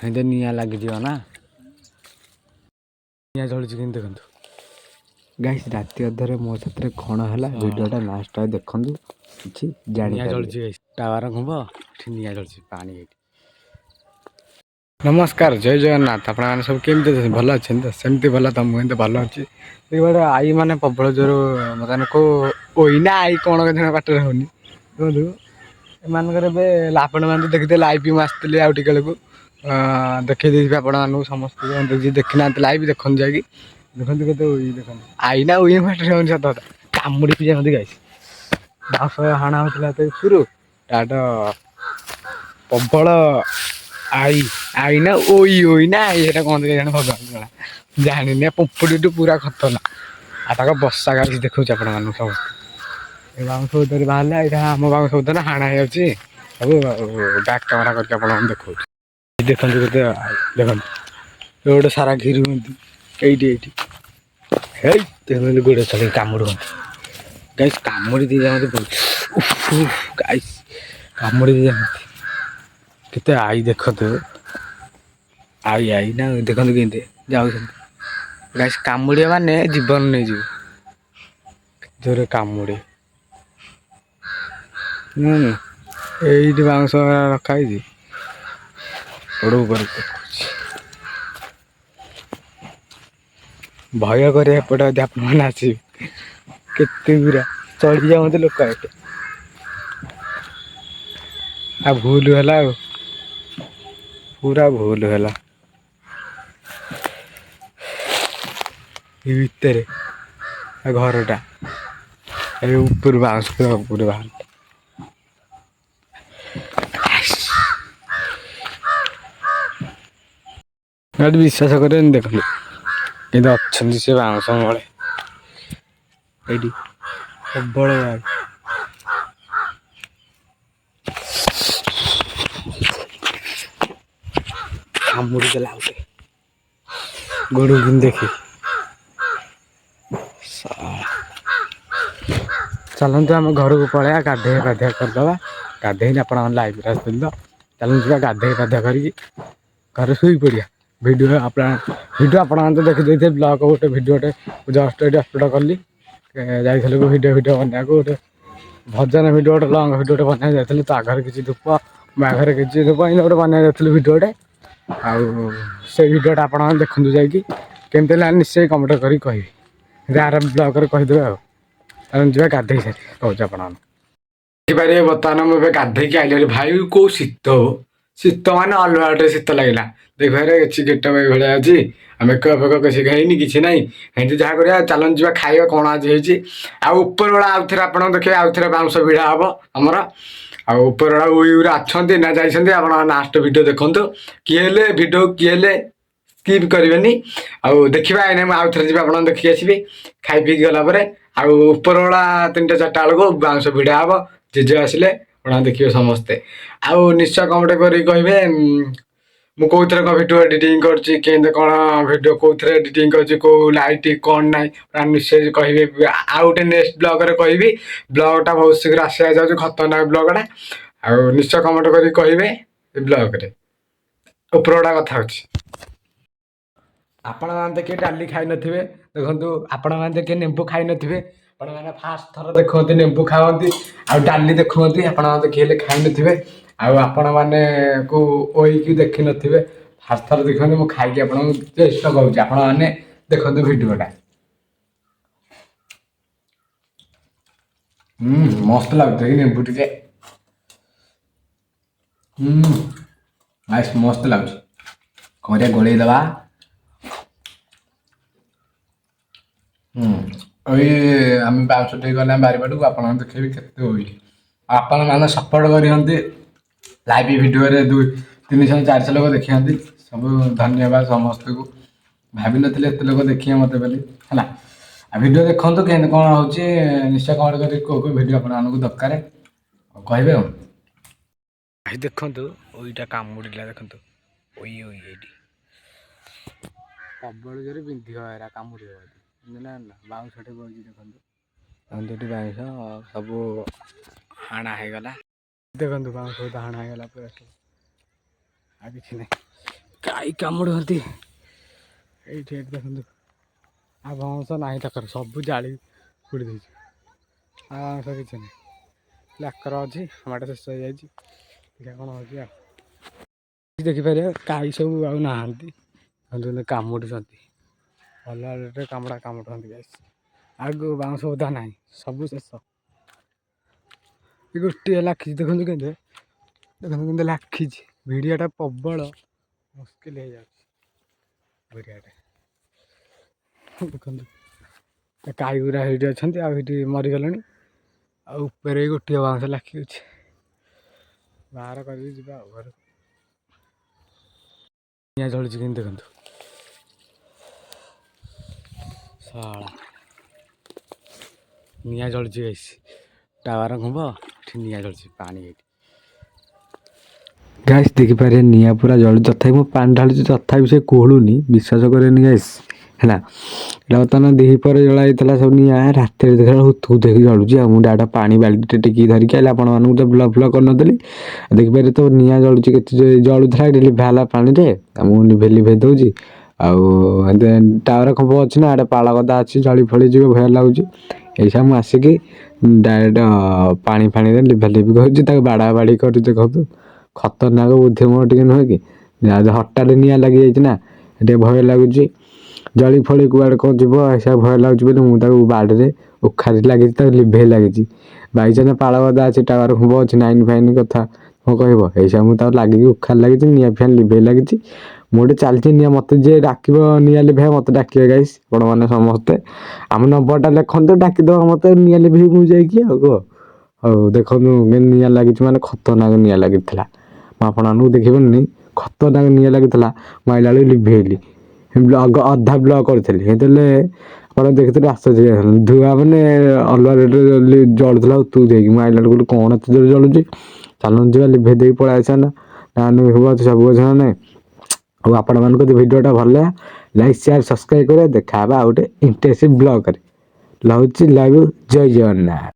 ଏମିତି ନିଆଁ ଲାଗିଯିବ ନା, ନିଆଁ ଜଳୁଛି କିନ୍ତୁ ଦେଖନ୍ତୁ ଗାଇସ୍। ରାତି ଅଧରେ ମୋ ସାଥିରେ କ'ଣ ହେଲା ଭିଡ଼ିଓଟା ଲାଷ୍ଟ ଦେଖନ୍ତୁ, କିଛି ଜାଣିପାରିବେ। ଟାୱାର ଘୁମ୍ବ ଏଠି ନିଆଁ ଜଳୁଛି, ପାଣି ଏଇଠି। ନମସ୍କାର, ଜୟ ଜଗନ୍ନାଥ। ଆପଣମାନେ ସବୁ କେମିତି ଅଛନ୍ତି? ଭଲ ଅଛନ୍ତି ତ? ସେମିତି ଭଲ ତ, ମୁଁ ଏମିତି ଭଲ ଅଛି। ଏଇଭଳିଆ ଆଈ ମାନେ ପ୍ରବଳ ଜୋର ମାନେ କୋଇନା ଆଈ କ'ଣ ଜଣେ ବାଟରେ ହଉନି କୁହନ୍ତୁ। ଏମାନଙ୍କର ଏବେ ଆପଣମାନେ ଦେଖିଥିଲେ ଲାଇଭ୍ ମୁଁ ଆସିଥିଲି ଆଉ ଟିକେ ବେଳକୁ, ଦେଖେଇ ଦେଇଥିବି ଆପଣମାନଙ୍କୁ ସମସ୍ତଙ୍କୁ। ଯିଏ ଦେଖିନାହାନ୍ତି ଲାଇଭ୍ ଦେଖନ୍ତୁ ଯାଇକି, ଦେଖନ୍ତୁ କେତେ ଉଇ ଦେଖନ୍ତୁ। ଆଈ ନା ଉଇ ବାଟରେ ହଉନି ସତ କଥା, କାମୁଡ଼ି ପିଉଛନ୍ତି ଗାଇସ୍। ବାଉଁଶ ହଣା ହଉଥିଲା ଏତେ ଉପରୁ, ତାଠୁ ପ୍ରବଳ ଆଈ ନା ଓଇ ନା ଆଈ ସେଟା କହନ୍ତି କେଜାଣି, ଭଗବାନ ଜଣା, ଜାଣିନି। ପୁମ୍ପୁଡ଼ିଠୁ ପୁରା ଖତରନାକ। ଆଉ ତାଙ୍କ ବସା ଗାଈସ୍ ଦେଖଉଛି ଆପଣମାନଙ୍କୁ ସମସ୍ତେ। ଏ ବାଉଁଶ ଭିତରେ ବାହାରିଲା, ଏଇଟା ଆମ ବାଉଁଶ ଭିତରେ ହାଣା ହେଇଯାଉଛି ସବୁ। ବ୍ୟାକ୍ କ୍ୟାମେରା କରିକି ଆପଣଙ୍କୁ ଦେଖଉଛି। ଦେଖନ୍ତୁ କେତେ ଦେଖନ୍ତୁ, ଗୋଟେ ସାରା ଘିରୁ ହୁଅନ୍ତି ଏଇଠି ହେଇ ଦେଖନ୍ତୁ, ଗୋଡ଼ ଛଡ଼େଇ କାମୁଡ଼ୁଛନ୍ତି ଗାଇସ୍। କାମୁଡ଼ି ଦେଇଯାଆନ୍ତି ଗାଇସ୍, କାମୁଡ଼ି ଦେଇଯାଆନ୍ତି। କେତେ ଆଈ ଦେଖନ୍ତୁ, ଆଈ ନା ଦେଖନ୍ତୁ କେମିତି ଯାଉଛନ୍ତି ଗାଇସ୍। କାମୁଡ଼ିବ ମାନେ ଜୀବନ ନେଇଯିବେ, ଜୋରେ କାମୁଡ଼େ। ଏଇଠି ବାଉଁଶ ରଖା ହେଇଛି, ଗୋଡ଼ ଉପରେ ଦେଖଉଛି। ଭୟ କରିବା ଏପଟେ ଯଦି ଆପଣମାନେ ଆସିବେ, କେତେ ପୁରା ଚଢ଼ିଯାଆନ୍ତି ଲୋକ ଏଠି। ଆଉ ଭୁଲ ହେଲା, ଆଉ ପୁରା ଭୁଲ ହେଲା। ଏ ଭିତରେ ଘରଟା, ଏ ଉପରୁ ବାଉଁଶ ଉପରୁ ବାହାରିଲା। ବିଶ୍ୱାସ କରିବେନି, ଦେଖନ୍ତୁ କିନ୍ତୁ ଅଛନ୍ତି ସେ ବାଉଁଶ ମୂଳେ ଏଇଠି ପ୍ରବଳ ଗାଈ। କାମୁଡ଼ି ଦେଲା ଗୋଟେ ଗୋଡ଼ କେମିତି ଦେଖି। ଚାଲନ୍ତୁ ଆମ ଘରକୁ ପଳେଇବା, ଗାଧୋଇବା ପାଧୁଆ କରିଦେବା। ଗାଧୋଇନି, ଆପଣମାନେ ଲାଇଭ୍ରେ ଆସିଥିଲି ତ, ଚାଲନ୍ତୁ ଯିବା ଗାଧୋଇ ପାଧୁଆ କରିକି ଘରେ ଶୋଇ ପଡ଼ିବା। ଭିଡ଼ିଓ ଆପଣମାନେ ତ ଦେଖିଦେଇଥିବେ, ବ୍ଲଗ୍ ଗୋଟେ ଭିଡ଼ିଓଟେ ଜଷ୍ଟ ଏଠି ଅପଲୋଡ଼ କଲି। ଯାଇଥିଲୁ ଭିଡ଼ିଓ ବନେଇବାକୁ, ଗୋଟେ ଭଜନ ଭିଡ଼ିଓ, ଗୋଟେ ଲଙ୍ଗ ଭିଡ଼ିଓଟେ ବନେଇବାକୁ ଯାଇଥିଲି। ତ ଆଗରେ କିଛି ଧୂପ, ମୋ ଆଗରେ କିଛି ଧୂପ, ଏମିତି ଗୋଟେ ବନେଇବାକୁ ଯାଇଥିଲୁ ଭିଡ଼ିଓଟେ। ଆଉ ସେଇ ଭିଡ଼ିଓଟା ଆପଣମାନେ ଦେଖନ୍ତୁ ଯାଇକି, କେମିତି ହେଲା ନିଶ୍ଚୟ କମେଣ୍ଟ କରିକି କହିବେ। ଆର ବ୍ଲଗରେ କହିଦେବେ ଆଉ। ଯିବା ଗାଧୋଇ ସାରି କହୁଛି ଆପଣମାନଙ୍କୁ। ଦେଖିପାରିବେ ବର୍ତ୍ତମାନ ମୁଁ ଏବେ ଗାଧୋଇକି ଆଇଲି। ଭାଇ କୋଉ ଶୀତ, ଶୀତ ମାନେ ଅଲଗା ଗୋଟେ ଶୀତ ଲାଗିଲା। ଦେଖିପାରିବେ କିଛି ଗେଟଅପ୍ ଏଇଭଳିଆ ଅଛି, ଆଉ ମେକଅପ୍ ଫେକଅପ୍ କିଛି ହେଇନି, କିଛି ନାହିଁ। ଏମିତି ଯାହା କରିବା। ଚାଲନ୍ତୁ ଯିବା ଖାଇବା କ'ଣ ଆଜି ହେଇଛି। ଆଉ ଉପର ବେଳା ଆଉଥରେ ଆପଣଙ୍କୁ ଦେଖିବେ, ଆଉଥରେ ବାଉଁଶ ଭିଡ଼ା ହବ ଆମର। ଆଉ ଉପର ବେଳା ଉଇ ଉରା ଅଛନ୍ତି ନା ଯାଇଛନ୍ତି, ଆପଣ ଲାଷ୍ଟ ଭିଡ଼ିଓ ଦେଖନ୍ତୁ। କିଏ ହେଲେ ଭିଡ଼ିଓ କିଏ ହେଲେ ସ୍କିପ୍ କରିବେନି। ଆଉ ଦେଖିବା, ଏଇନେ ମୁଁ ଆଉଥରେ ଯିବି, ଆପଣ ଦେଖିକି ଆସିବି ଖାଇ ପିଇକି ଗଲା ପରେ। ଆଉ ଉପର ବେଳା 3ଟା 4ଟା ବେଳକୁ ବାଉଁଶ ଭିଡ଼ା ହବ, ଜେଜେ ଆସିଲେ ଆପଣ ଦେଖିବେ ସମସ୍ତେ। ଆଉ ନିଶ୍ଚୟ କମେଣ୍ଟ କରିକି କହିବେ ମୁଁ କୋଉଥିରେ କ'ଣ ଭିଡ଼ିଓ ଏଡିଟିଂ କରୁଛି, କେମିତି କ'ଣ ଭିଡ଼ିଓ କୋଉଥିରେ ଏଡିଟିଂ କରୁଛି, କୋଉ ଲାଇଟ୍ କ'ଣ ନାହିଁ, ନିଶ୍ଚୟ କହିବେ। ଆଉ ଗୋଟେ ନେକ୍ସଟ ବ୍ଲଗରେ କହିବି। ବ୍ଲଗଟା ବହୁତ ଶୀଘ୍ର ଆସିବାକୁ ଯାଉଛି, ଖତରନାକ ବ୍ଲଗଟା। ଆଉ ନିଶ୍ଚୟ କମେଣ୍ଟ କରିକି କହିବେ ଏ ବ୍ଲଗରେ। ଉପରଟା କଥା ହଉଛି, ଆପଣମାନେ ଦେଖିବେ ଡାଲି ଖାଇନଥିବେ, ଦେଖନ୍ତୁ ଆପଣମାନେ ଦେଖିବେ ନେମ୍ବୁ ଖାଇନଥିବେ। ଆପଣମାନେ ଫାଷ୍ଟ ଥର ଦେଖନ୍ତି ନେମ୍ବୁ ଖାଆନ୍ତି, ଆଉ ଡାଲି ଦେଖନ୍ତି, ଆପଣମାନେ ଦେଖି ହେଲେ ଖାଇନଥିବେ। ଆଉ ଆପଣମାନଙ୍କୁ ଓଇକି ଦେଖିନଥିବେ, ଫାଷ୍ଟ ଥର ଦେଖନ୍ତି। ମୁଁ ଖାଇକି ଆପଣଙ୍କୁ ଟେଷ୍ଟ କରୁଛି, ଆପଣମାନେ ଦେଖନ୍ତୁ ଭିଡ଼ିଓଟା। ମସ୍ତ ଲାଗୁଛି ଏଇ ନେମ୍ବୁ ଟିକେ, ମସ୍ତ ଲାଗୁଛି। କରିବା ଗୋଳେଇ ଦେବା। ଏଇ ଆମେ ବାଉଁଶ ଟିକେ ଗଲେ ବାରିପଟକୁ, ଆପଣମାନେ ଦେଖିବେ କେତେ ଉଇ। ଆପଣମାନେ ସପୋର୍ଟ କରିନ୍ତି ଲାଇଭ୍ ଭିଡ଼ିଓରେ 300 400 ଲୋକ ଦେଖିନ୍ତି। ସବୁ ଧନ୍ୟବାଦ ସମସ୍ତଙ୍କୁ। ଭାବିନଥିଲି ଏତେ ଲୋକ ଦେଖିବେ ମୋତେ ବୋଲି ହେଲା। ଆଉ ଭିଡ଼ିଓ ଦେଖନ୍ତୁ କେମିତି କ'ଣ ହେଉଛି, ନିଶ୍ଚୟ କମେଣ୍ଟ କରିକି କୋଉ ଭିଡ଼ିଓ ଆପଣମାନଙ୍କୁ ଦରକାର କହିବେ ଆଉ। ଭାଇ ଦେଖନ୍ତୁ ଉଇଟା କାମୁଡ଼ିଲା, ଦେଖନ୍ତୁ ଉଇ ଏଇଠି ପ୍ରବଳ ଜୋରେ ବିନ୍ଧିବ, ଏରା କାମୁଡ଼ିବ ନା ବାଉଁଶଟେ ବଇଛି ଦେଖନ୍ତୁ। ଏଠି ବାଉଁଶ ସବୁ ହାଣା ହେଇଗଲା, ଦେଖନ୍ତୁ ବାଉଁଶ ହାଣା ହେଇଗଲା ପୁରା, ଆଉ କିଛି ନାହିଁ। ଗାଈ କାମୁଡ଼ନ୍ତି ଏଇଠି ଏଠି ଦେଖନ୍ତୁ। ଆଉ ବାଉଁଶ ନାହିଁ ତାଙ୍କର ସବୁ ଜାଳି ପୋଡ଼ି ଦେଇଛି। ଆଉ ବାଉଁଶ କିଛି ନାହିଁ। ଲାକର ଅଛି ମାଡ଼ ଶେଷ ହେଇଯାଇଛି। ଦେଖିବା କ'ଣ ହେଉଛି ଆଉ। ଦେଖିପାରିବା ଗାଈ ସବୁ ଆଉ ନାହାନ୍ତି। କାମୁଡ଼ୁଛନ୍ତି ଭଲ ରେଟ୍ରେ କାମୁଡ଼ନ୍ତି ଗାଈ। ଆଉ ବାଉଁଶ ବୁଦା ନାହିଁ ସବୁ ଶେଷ। ଗୋଟିଏ ଲାଖିଛି ଦେଖନ୍ତୁ କେମିତି ଲାଖିଛି। ଭିଡ଼ିଓଟା ପ୍ରବଳ ମୁସ୍କିଲ ହେଇଯାଉଛି ଭିଡ଼ିଓଟା। ଦେଖନ୍ତୁ ଗାଈ ଗୁରା ସେଇଠି ଅଛନ୍ତି ଆଉ ସେଇଠି ମରିଗଲେଣି। ଆଉ ଉପରେ ଗୋଟିଏ ବାଉଁଶ ଲାଖି ଅଛି। ବାହାର କରିକି ଯିବା ଆଉ ଘରକୁ। ନିଆଁ ଜଳୁଛି କିନ୍ତୁ ଦେଖନ୍ତୁ ଶଳା ନିଆଁ ଜଳୁଛି ଗାଇସ୍। ଟାୱାର ଖୁମ୍ବ ଏଠି ନିଆଁ ଜଳୁଛି ପାଣି ଏଇଠି ଗାଇସ୍ ଦେଖିପାରିବେ ନିଆଁ ପୁରା ଜଳୁଛି। ତଥାପି ମୁଁ ପାଣି ଢାଳୁଛି ତଥାପି ସେ କୁହୁଳୁନି। ବିଶ୍ୱାସ କରିବେନି ଗାଇସ୍ ହେଲା। ଏଇଟା ବର୍ତ୍ତମାନ ଦ୍ୱିପହରେ ଜଳା ହେଇଥିଲା ସବୁ ନିଆଁ। ରାତିରେ ଦେଖିଲା ବେଳକୁ ହୁତୁ ହୁତୁ ହେଇକି ଜଳୁଛି। ଆଉ ମୁଁ ଡାଇରେକ୍ଟ ପାଣି ବାଲ୍ଟିଟେ ଟେକିକି ଧରିକି ଆଇଲି ଆପଣମାନଙ୍କୁ ତ ବ୍ଲଗ୍ କରିନଥିଲି। ଦେଖିପାରିବେ ତ ନିଆଁ ଜଳୁଛି କେତେ ଜଳୁଥିଲା ଏଠି ଲିଭା ହେଲା ପାଣିରେ। ଆଉ ମୁଁ ଲିଭେଇ ଦେଉଛି। ଆଉ ଟାୱାର ଖୁମ୍ବ ଅଛି ନା ଆଡ଼େ ପାଳ ଗଦା ଅଛି ଜଳି ଫଳି ଯିବ ଭୟ ଲାଗୁଛି। ଏଇସା ମୁଁ ଆସିକି ଡାଇରେକ୍ଟ ପାଣି ଫାଣିରେ ଲିଭାଲିଭି କରୁଛି। ତାକୁ ବାଡ଼ା ବାଡ଼ି କରି ଦେଖନ୍ତୁ ଖତରନାକ ବୁଦ୍ଧି ମୋର ଟିକେ ନୁହେଁ କି। ହଠାତ୍ ନିଆଁ ଲାଗିଯାଇଛି ନା ଟିକେ ଭୟ ଲାଗୁଛି। ଜଳି ଫଳି କୁଆଡ଼େ କ'ଣ ଯିବ ଏସା ଭୟ ଲାଗୁଛି ବୋଲି ମୁଁ ତାକୁ ବାଡ଼ିରେ ଉଖାରି ଲାଗିଛି ତାକୁ ଲିଭେଇ ଲାଗିଛି। ବାଇଚାନ୍ସ ପାଳ ଗଦା ଅଛି ଟାୱାର ଖୁମ୍ବ ଅଛି ଲାଇନ୍ ଫାଇନ୍ କଥା କ'ଣ କହିବ। ଏଇସା ମୁଁ ତାକୁ ଲାଗିକି ଉଖାରି ଲାଗିଛି ନିଆଁ ଫିଆଁ ଲିଭେଇ ଲାଗିଛି। ମୁଁ ଗୋଟେ ଚାଲିଛି ନିଆଁ ମୋତେ ଯିଏ ଡାକିବ ନିଆଁ ଲିଭେଇବା ମୋତେ ଡାକିବେ ଗାଇସ୍ ଆପଣମାନେ ସମସ୍ତେ। ଆମ ନମ୍ବରଟା ଲେଖନ୍ତୁ ଡାକିଦେବ ମୋତେ ନିଆଁ ଲିଭେଇବି ମୁଁ ଯାଇକି ଆଉ କୁହ। ହଉ ଦେଖନ୍ତୁ ନିଆଁ ଲାଗିଛି ମାନେ ଖତରନାକ ନିଆଁ ଲାଗିଥିଲା। ମୁଁ ଆପଣମାନଙ୍କୁ ଦେଖିପାରିନି ଖତରନାକ ନିଆଁ ଲାଗିଥିଲା। ମୁଁ ଆଇଲା ବେଳକୁ ଲିଭେଇଲି ଅଧା ବ୍ଲକ୍ କରିଥିଲି। ସେତେବେଳେ ଆପଣ ଦେଖିଥିଲେ ଆଶ୍ଚର୍ଯ୍ୟ ହେଇଯାଇଥାନ୍ତେ। ଧୂଆଁ ମାନେ ଅଲଗା ରେଟ୍ରେ ଜଳୁଥିଲା ଉତୁ ଦେଇକି। ମୁଁ ଆଇଲା ବେଳକୁ କ'ଣ ଏତେ ଜୋରେ ଜଳୁଛି। ଚାଲନ୍ତୁ ଯିବା ଲିଭେଇ ଦେଇକି ପଳେଇ ଆସିବା ନା। ସବୁ ଅଛି ନା ନାହିଁ। ଆଉ ଆପଣମାନଙ୍କୁ ଯଦି ଭିଡ଼ିଓଟା ଭଲ ଲାଗେ ଲାଇକ୍ ସେୟାର ସବସ୍କ୍ରାଇବ୍ କରିବା। ଦେଖାହେବା ଆଉ ଗୋଟେ ଇଣ୍ଟରେଷ୍ଟିଂ ବ୍ଲଗରେ। ରହୁଛି ଲାଇଭ୍ ଜୟ ଜଗନ୍ନାଥ।